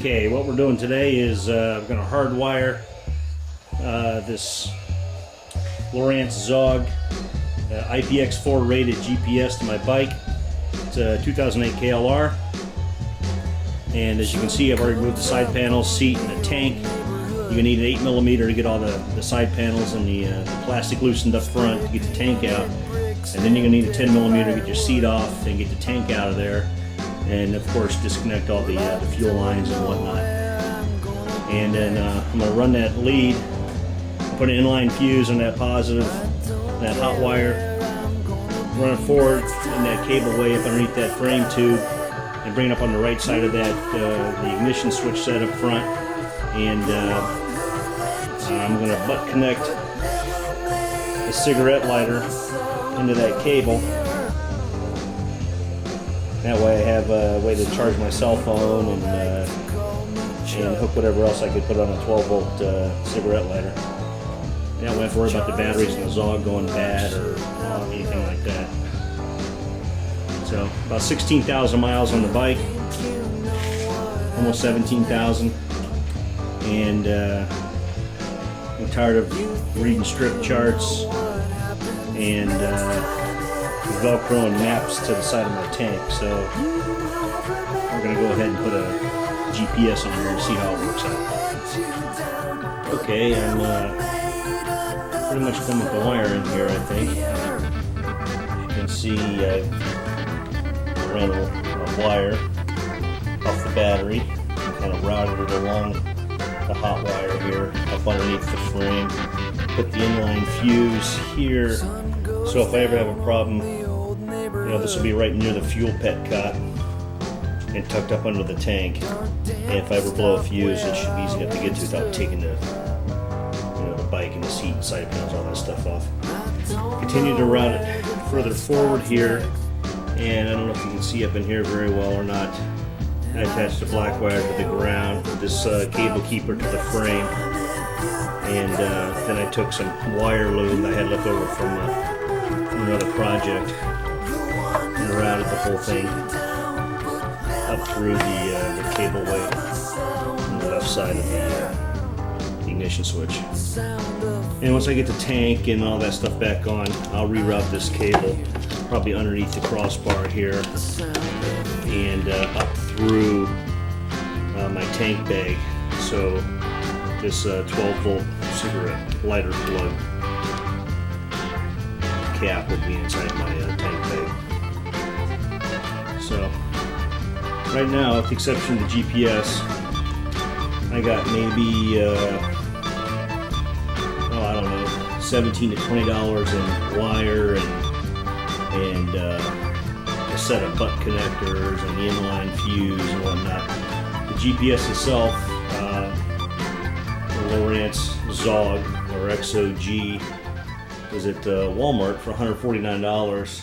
Okay, what we're doing today is I'm going to hardwire this Lowrance Zog IPX4 rated GPS to my bike. It's a 2008 KLR, and as you can see, I've already removed the side panels, seat, and the tank. You're going to need an 8mm to get all the side panels and the plastic loosened up front to get the tank out, and then you're going to need a 10mm to get your seat off and get the tank out of there, and of course disconnect all the fuel lines and whatnot. And then I'm going to run that lead, put an inline fuse on that positive, that hot wire, run it forward in that cable way up underneath that frame tube, and bring it up on the right side of that the ignition switch set up front. And I'm going to butt connect the cigarette lighter into that cable. That way I have a way to charge my cell phone and hook whatever else I could put on a 12-volt cigarette lighter. That way I don't have to worry about the batteries in the Zog going bad or anything like that. So about 16,000 miles on the bike, almost 17,000, and I'm tired of reading strip charts and Velcroing maps to the side of my tank, so we're going to go ahead and put a GPS on here and see how it works out. Okay, I'm pretty much done with the wire in here, I think. As you can see, I ran a wire off the battery and kind of routed it along the hot wire here up underneath the frame. Put the inline fuse here, so if I ever have a problem, this will be right near the fuel petcock and tucked up under the tank. And if I ever blow a fuse, it should be easy enough to get to without taking the bike and the seat and side panels, all that stuff off. Continue to route it further forward here, and I don't know if you can see up in here very well or not. I attached the black wire to the ground with this cable keeper to the frame, and then I took some wire loom I had left over from another project and routed the whole thing up through the cableway on the left side of the ignition switch. And once I get the tank and all that stuff back on, I'll reroute this cable probably underneath the crossbar here and up through my tank bag, so this 12-volt cigarette lighter plug cap will be inside my tank bag. So right now, with the exception of the GPS, I got maybe I don't know, $17 to $20 in wire and a set of butt connectors and the inline fuse and whatnot. The GPS itself, the Lowrance Zog or XOG, was at Walmart for $149.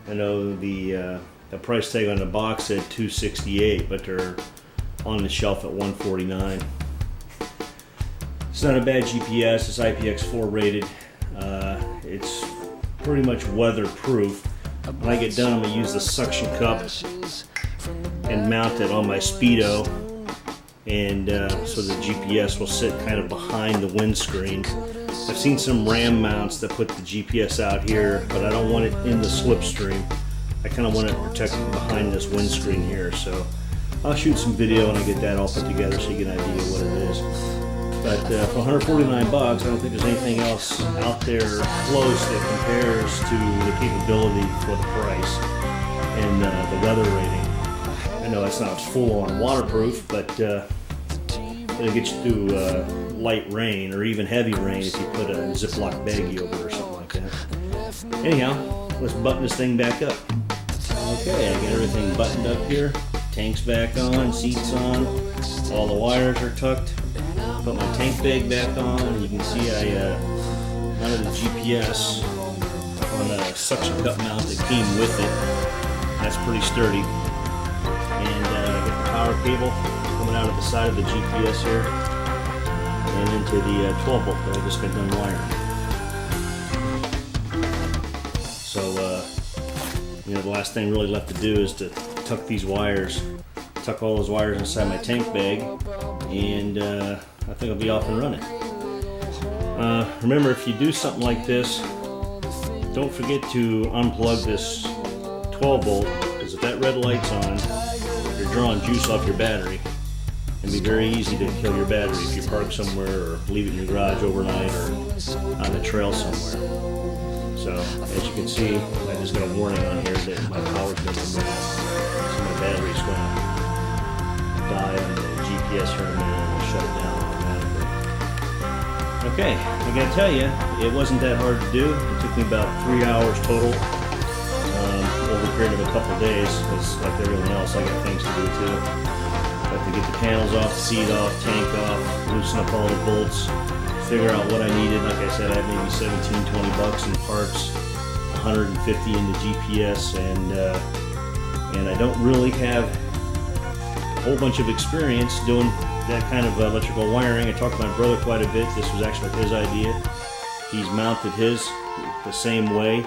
I know the price tag on the box said $268, but they're on the shelf at $149. It's not a bad GPS. It's IPX4 rated. It's pretty much weatherproof. When I get done, I'm going to use the suction cup and mount it on my Speedo, and so the GPS will sit kind of behind the windscreen. I've seen some Ram mounts that put the GPS out here, but I don't want it in the slipstream. I kind of want it protected behind this windscreen here, so I'll shoot some video when I get that all put together so you get an idea of what it is. But for $149, I don't think there's anything else out there close that compares to the capability for the price and the weather rating. I know it's not full-on waterproof, but it'll get you through light rain or even heavy rain if you put a Ziploc baggie over it or something like that. Anyhow, let's button this thing back up. Okay, I get everything buttoned up here. Tank's back on, seat's on, all the wires are tucked. Put my tank bag back on, and you can see I mounted the GPS on a suction cup mount that came with it. That's pretty sturdy. And I get the power cable coming out of the side of the GPS here and into the 12-volt that I just got done wiring. So the last thing really left to do is to tuck these wires tuck all those wires inside my tank bag, and I think I'll be off and running. Remember, if you do something like this, don't forget to unplug this 12 volt, because if that red light's on, you're drawing juice off your battery. It'd be very easy to kill your battery if you park somewhere or leave it in your garage overnight or on the trail somewhere. So, as you can see, I just got a warning on here that my power's been removed. So my battery's going to die on the GPS here in a minute, and it'll shut it down automatically. Okay, I gotta tell you, it wasn't that hard to do. It took me about 3 hours total over a period of a couple of days, because like everyone else, I got things to do too. Got to get the panels off, the seat off, tank off, loosen up all the bolts, figure out what I needed. Like I said, I had maybe 17, 20 bucks in parts, 150 in the GPS, and I don't really have a whole bunch of experience doing that kind of electrical wiring. I talked to my brother quite a bit. This was actually his idea. He's mounted his the same way,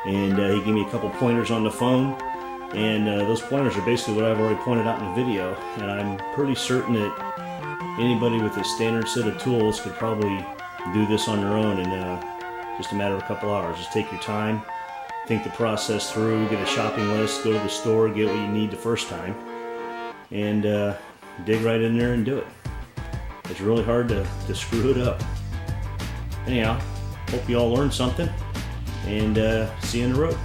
and he gave me a couple pointers on the phone, and those pointers are basically what I've already pointed out in the video, and I'm pretty certain that anybody with a standard set of tools could probably do this on their own in just a matter of a couple hours. Just take your time, think the process through, get a shopping list, go to the store, get what you need the first time, and dig right in there and do it. It's really hard to screw it up. Anyhow, hope you all learned something, and see you on the road.